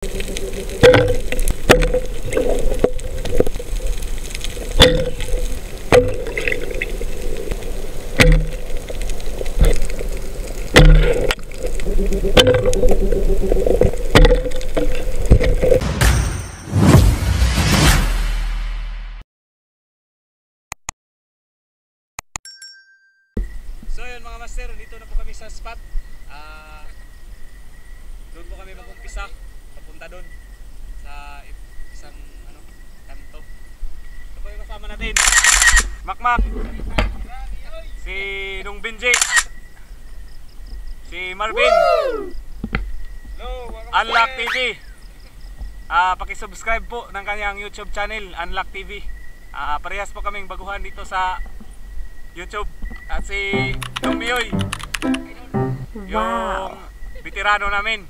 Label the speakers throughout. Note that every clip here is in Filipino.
Speaker 1: So yun mga master, dito na po kami sa spot. Doon po kami mag-umpisa, papunta doon sa isang kanto. Ito po yung kasama natin, Makmak, si Nung Benji, si Marvin, Unlock TV. Paki-subscribe po ng kanyang YouTube channel, Unlock TV. Parehas po kaming baguhan dito sa YouTube. At si Nung Miyoy, yung veterano namin.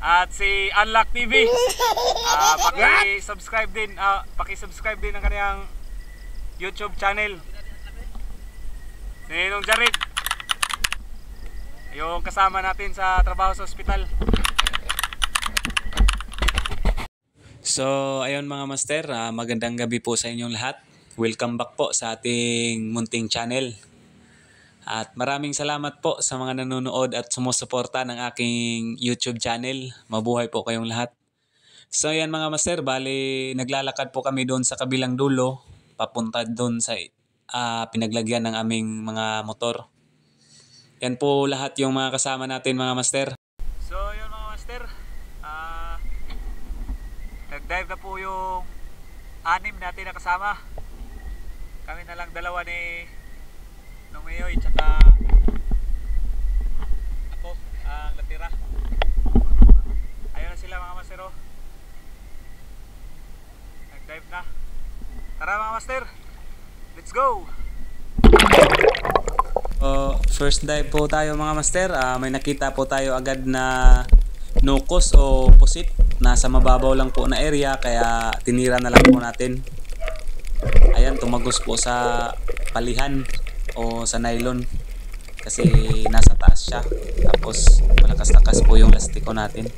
Speaker 1: At si Unlock TV, paki-subscribe din ng kanyang YouTube channel. Si Nung Jared, yung kasama natin sa trabaho sa ospital. So ayun mga master, magandang gabi po sa inyong lahat. Welcome back po sa ating munting channel. At maraming salamat po sa mga nanonood at sumusuporta ng aking YouTube channel. Mabuhay po kayong lahat. So ayan mga master, bali naglalakad po kami doon sa kabilang dulo, papunta doon sa pinaglagyan ng aming mga motor. Yan po lahat yung mga kasama natin mga master. So yun mga master, nag-dive na po yung 6 natin na kasama. Kami na lang dalawa ni Numeyoy tsaka ako ang natira. Ayun na sila mga master. Nag-dive na. Tara mga master, let's go! First dive po tayo mga master. May nakita po tayo agad na nukos o pusit. Nasa mababaw lang po na area, kaya tinira na lang po natin. Ayan, tumagos po sa palihan o sa nylon kasi nasa taas siya. Tapos malakas-lakas po yung lastiko natin.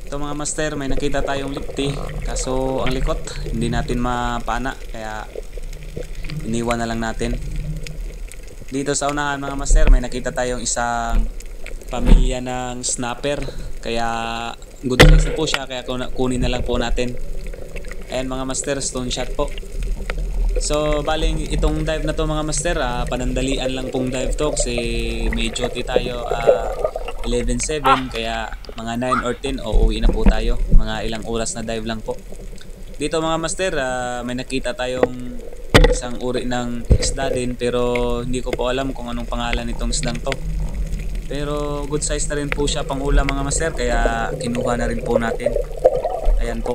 Speaker 1: Ito mga master, may nakita tayong lipti, kaso ang likot hindi natin mapana, kaya iniwan na lang natin. Dito sa unahan mga master, may nakita tayong isang pamilya ng snapper, kaya good size po siya, kaya kunin na lang po natin. Ayan mga master, stone shot po. So baling itong dive na to mga master, panandalian lang pong dive to kasi may duty tayo 11-7, kaya mga 9 or 10 uuwi na po tayo. Mga ilang oras na dive lang po. Dito mga master, may nakita tayong isang uri ng isda din, pero hindi ko po alam kung anong pangalan nitong isdang to. Pero good size na rin po siya pang ulam mga master, kaya kinuha na rin po natin. Ayan po.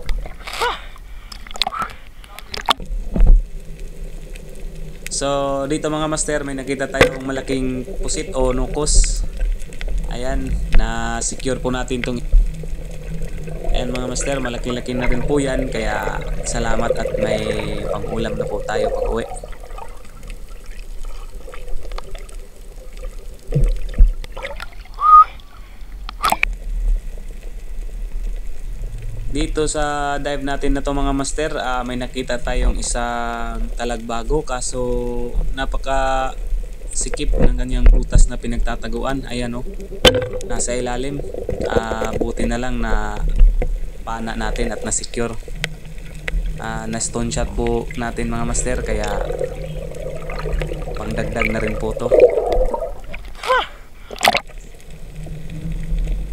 Speaker 1: So dito mga master, may nakita tayong malaking pusit o nukos. Ayan, na secure po natin itong. Ayan mga master, malaki-laki na rin po yan, kaya salamat at may pang ulam na po tayo pag uwi. Dito sa dive natin na to mga master, may nakita tayong isang talagbago, kaso napaka sikip ng ganyang butas na pinagtataguan. Ayan o, nasa ilalim. Buti na lang na pana natin at na-secure. Na stone shot po natin mga master, kaya pangdagdag na rin po to.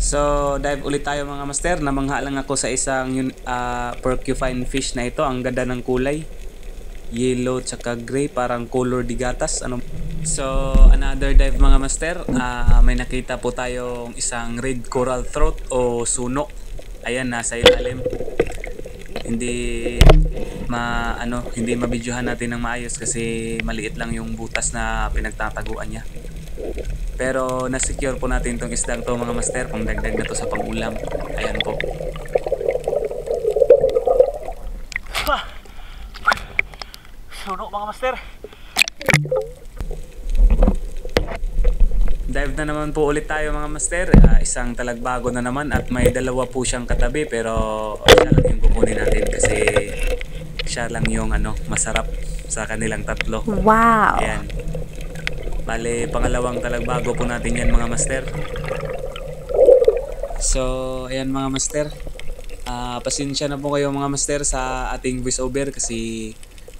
Speaker 1: So dive ulit tayo mga master. Namangha lang ako sa isang porcupine fish na ito. Ang ganda ng kulay, yellow tsaka gray, parang color di gatas. So another dive mga master, may nakita po tayong isang red coral throat o suno. Ayan, nasa ilalim. Hindi mabidyohan natin ng maayos kasi maliit lang yung butas na pinagtataguan niya. Pero na-secure po natin itong isdang to mga master, pang dagdag na to sa pang-ulam. Ayan po. Suno mga master. Dive na naman po ulit tayo mga master. Isang talagbago na naman at may dalawa po siyang katabi, pero siya lang yung kukunin natin kasi siya lang yung masarap sa kanilang tatlo.
Speaker 2: Wow!
Speaker 1: Ayan. Bale, pangalawang talagbago po natin yan mga master. So, ayan mga master. Pasensya na po kayo mga master sa ating voiceover kasi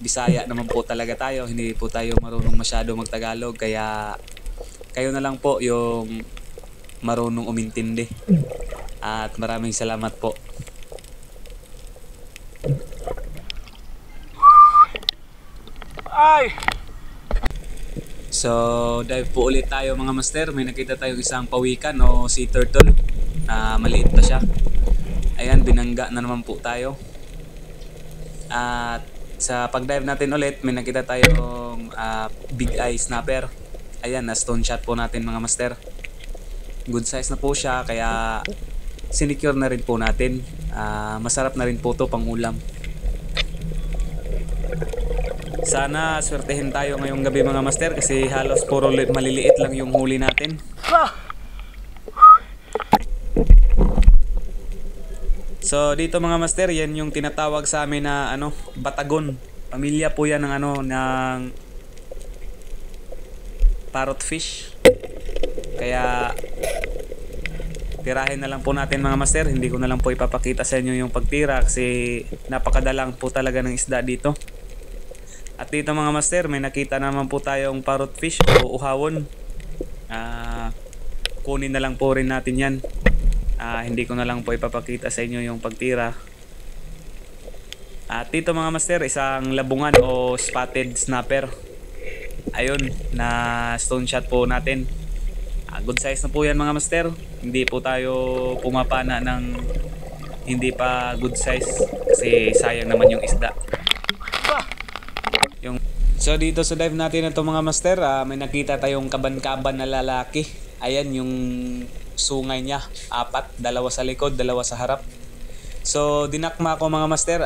Speaker 1: Bisaya naman po talaga tayo. Hindi po tayo marunong masyado magtagalog, kaya kayo na lang po yung marunong umintindi. At maraming salamat po.
Speaker 3: Ay!
Speaker 1: So, dive po ulit tayo mga master. May nakita tayong isang pawikan o sea turtle. Maliit pa siya. Ayan, binangga na naman po tayo. At sa pag-dive natin ulit, may nakita tayong big eye snapper. Ayan, na stone shot po natin mga master. Good size na po siya, kaya sinecure na rin po natin. Masarap na rin po to pang ulam. Sana swertehin tayo ngayong gabi mga master kasi halos puro maliliit lang yung huli natin. So dito mga master, yan yung tinatawag sa amin na batagon. Pamilya po yan ng ng parrot fish. Kaya tirahin na lang po natin mga master. Hindi ko na lang po ipapakita sa inyo yung pagtira kasi napakadalang po talaga ng isda dito. At dito mga master, may nakita naman po tayong parrot fish o uhawon. Kunin na lang po rin natin yan. Hindi ko na lang po ipapakita sa inyo yung pagtira. At dito mga master, isang labungan o spotted snapper. Ayun, na stone shot po natin. Good size na po yan mga master. Hindi po tayo pumapana ng hindi pa good size kasi sayang naman yung isda. So dito sa dive natin na to mga master, may nakita tayong kaban-kaban na lalaki. Ayan yung sungay niya, 4, 2 sa likod, 2 sa harap. So dinakma ko mga master,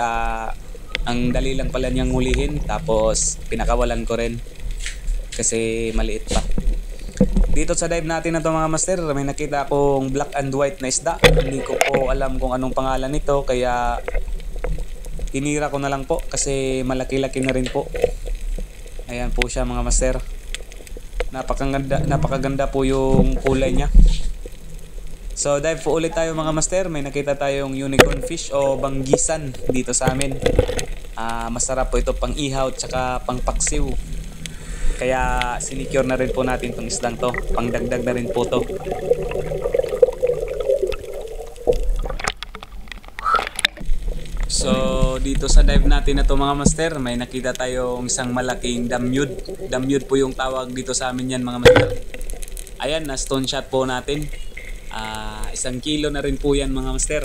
Speaker 1: ang dali lang pala niyang hulihin, tapos pinakawalan ko rin kasi maliit pa. Dito sa dive natin na to mga master, may nakita akong black and white na isda. Hindi ko po alam kung anong pangalan nito, kaya tinira ko na lang po kasi malaki-laki na rin po. Ayan po siya mga master. Napakaganda po yung kulay niya. So dive po ulit tayo mga master. May nakita tayong unicorn fish o banggisan dito sa amin. Masarap po ito pang ihaw at saka pang paksiw. Kaya sinicure na rin po natin itong isdang to. Pangdagdag na rin po to. So dito sa dive natin na to mga master, may nakita tayong isang malaking damyud. Damyud po yung tawag dito sa amin yan mga master. Ayan, na stone shot po natin. 1 kilo na rin po yan mga master.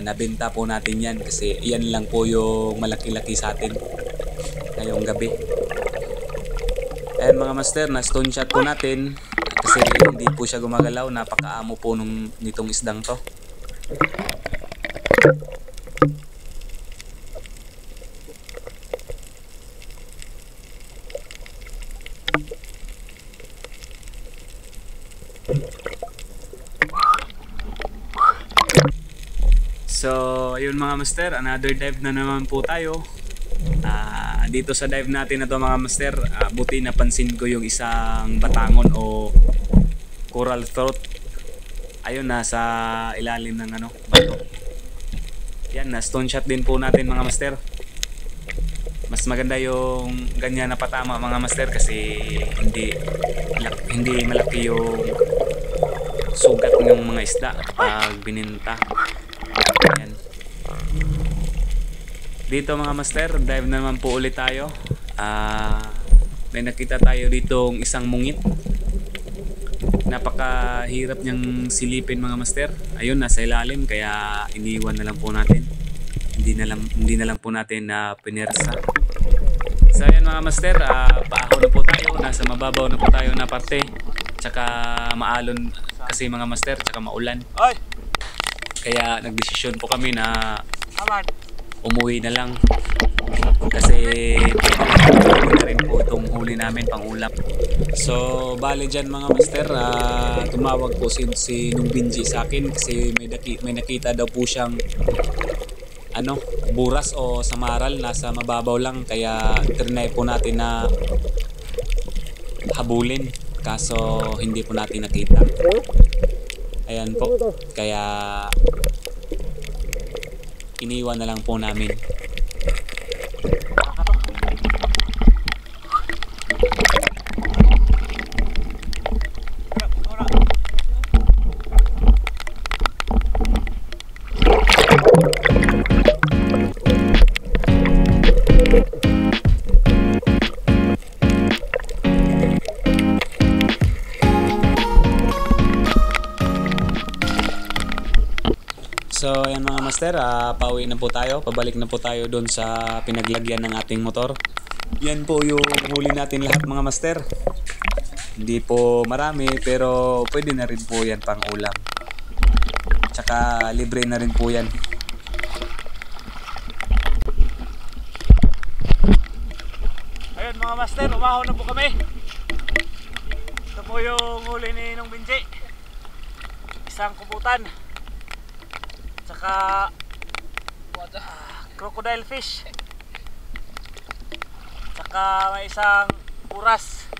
Speaker 1: Nabenta po natin yan kasi yan lang po yung malaki-laki sa atin ngayong gabi. Ayan mga master, na stone shot po natin kasi hindi po siya gumagalaw. Napakaamo po nitong isdang to. So, ayun mga master, another dive na naman po tayo. Dito sa dive natin na to mga master, buti napansin ko yung isang batangon o coral throat. Ayun, nasa ilalim ng bato. Yan, na stone shot din po natin mga master. Mas maganda yung ganyan na patama mga master kasi hindi malaki yung sugat ng mga isda pag bininta. Ayan. Dito mga master, dive naman po ulit tayo. May nakita tayo ditong isang mungit. Napakahirap niyang silipin mga master. Ayun, nasa ilalim kaya iniwan na lang po natin. Hindi na lang po natin na pinersa. So ayan mga master, paahaw na po tayo. Nasa mababaw na po tayo na parte. Tsaka maalon kasi mga master, tsaka maulan. Kaya nagdesisyon po kami na umuwi na lang. Kasi pwede na rin po itong huli namin pang ulam. So bali dyan mga master, tumawag po si Nung Binji sa akin kasi may nakita daw po siyang buras o samaral, nasa mababaw lang, kaya trinay po natin na habulin kaso hindi po natin nakita. Ayan po, kaya iniwan na lang po namin. So ayan mga master, pauwi na po tayo, pabalik na po tayo doon sa pinaglagyan ng ating motor. Yan po yung huli natin lahat mga master. Hindi po marami pero pwede na rin po yan pang ulam. Tsaka libre na rin po yan.
Speaker 2: Ayun mga master, umahon na po kami. Ito po yung huli ni Nung Binji. Isang kubutan. Tsaka crocodile fish. Tsaka may isang buras.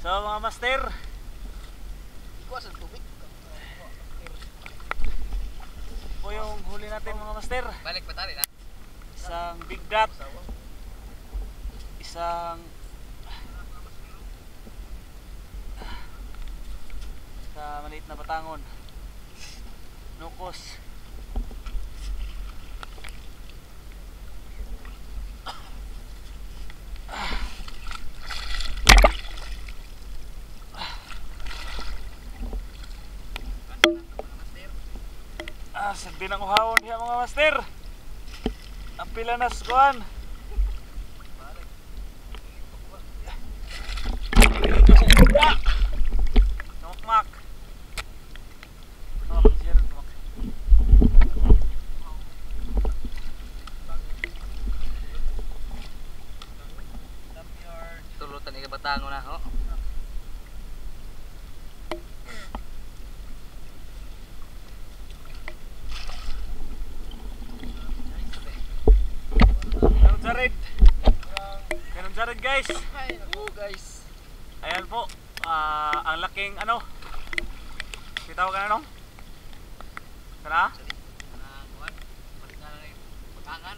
Speaker 2: So mga master, po yung huli natin mga master.
Speaker 3: Balik pa tayo na.
Speaker 2: Isang big dot, isang sa maliit na batangon, nukos, sabi ng uhawon niya mga master. Ang pila na skuan. Tumakmak.
Speaker 3: Tulutan ni batango na ho.
Speaker 2: Ganun Jared guys.
Speaker 3: Guys.
Speaker 2: Ayan po. Ang laking Kita ko ka na nung? Kana?
Speaker 3: Batangan.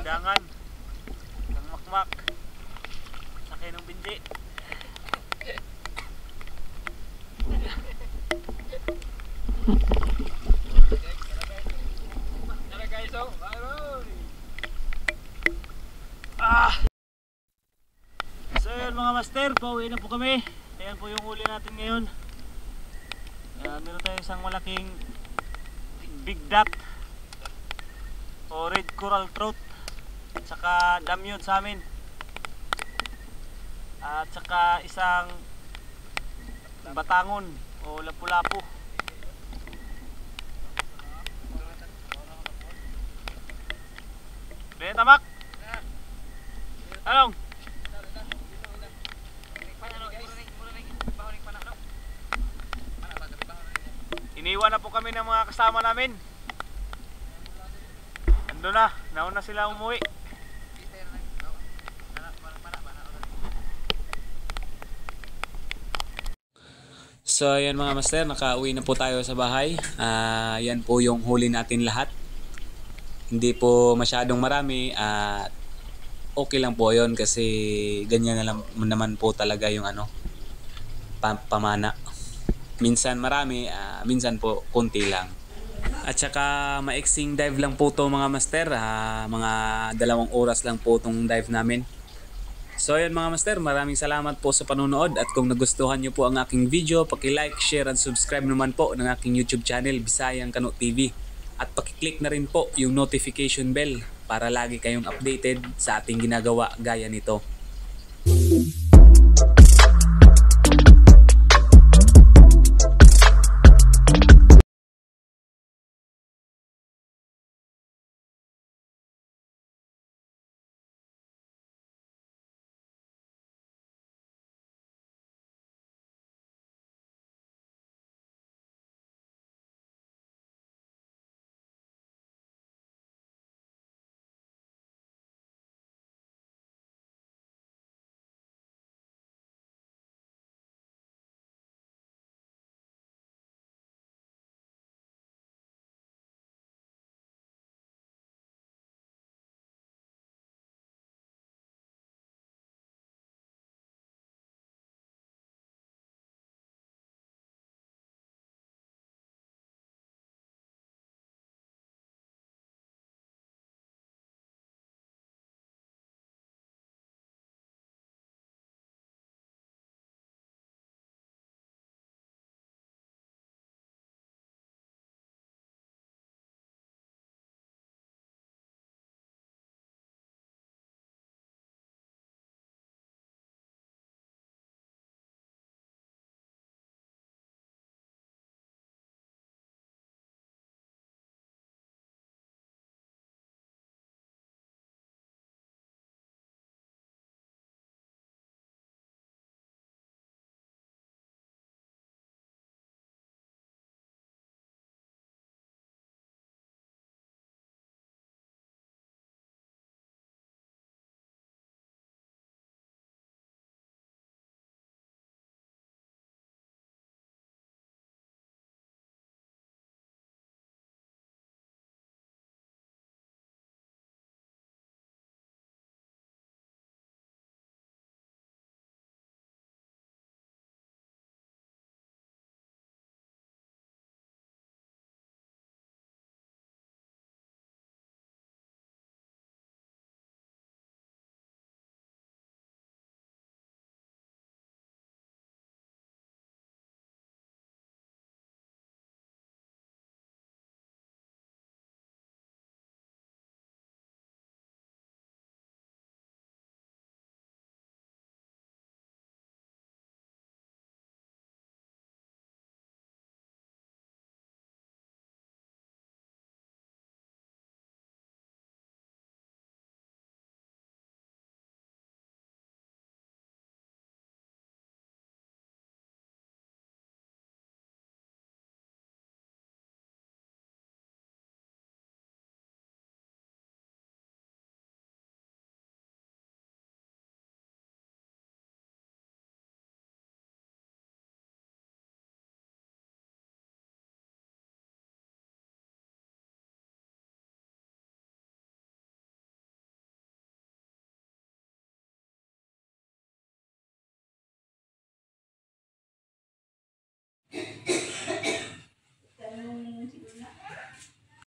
Speaker 2: Dangan. Ang makmak. Laki ng Binji. So yun mga master, pauwi na po kami. Ayan po yung huli natin ngayon. Meron tayong isang malaking big dot o red coral trout at saka damyod sa amin, at saka isang batangon o lapu-lapu. Benta tamak. Anong? Iniwan na po kami ng mga kasama namin. Ando na, nauna sila umuwi.
Speaker 1: So ayan mga master, nakauwi na po tayo sa bahay. Yan po yung huli natin lahat. Hindi po masyadong marami at okay lang po yun kasi ganyan na lang naman po talaga yung pamana. Minsan marami, minsan po konti lang. At saka maiksing dive lang po to mga master, mga 2 oras lang po tong dive namin. So ayan mga master, maraming salamat po sa panonood at kung nagustuhan nyo po ang aking video, paki-like, share and subscribe naman po ng aking YouTube channel Bisayang Kano TV at paki-click na rin po yung notification bell para lagi kayong updated sa ating ginagawa gaya nito.